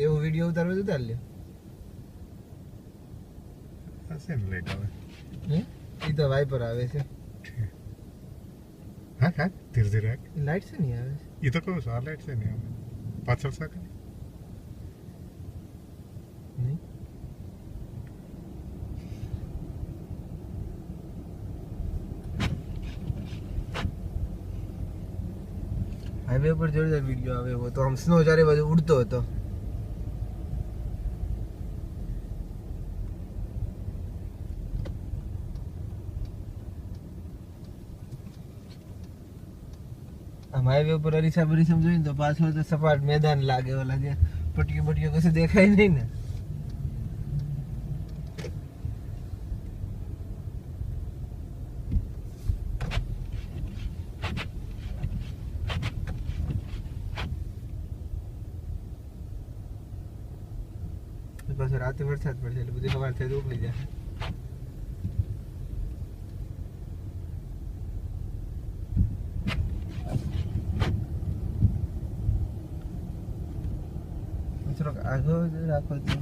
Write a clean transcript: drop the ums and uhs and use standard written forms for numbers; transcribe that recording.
એવો વિડીયો ઉતારવો તો ઉતાર લે. હશે ને લાઈટ આવે. એ તો વાઇપર આવે છે. હા હા ધીરે ધીરે લાઈટ છે નહીં આવે. એ તો કહું છું આ લાઈટ છે ને આવે પાછળ સાકે નહીં હાઈવે પર જોરદાર વિડીયો આવે એવો તો આમ સ્નો ચારે બાજુ ઉડતો હતો. આમ હાઈવે ઉપર અરીસા બરીસા જોઈને તો પાછળ તો સપાટ મેદાન લાગે ઓલા જે પટીઓ બટીઓ કશું દેખાય નહીં ને. પાછો રાતે વરસાદ પડશે એટલે બધી સવાર થાય તો ઉકળી જાય. થોડોક આગળ રાખો તો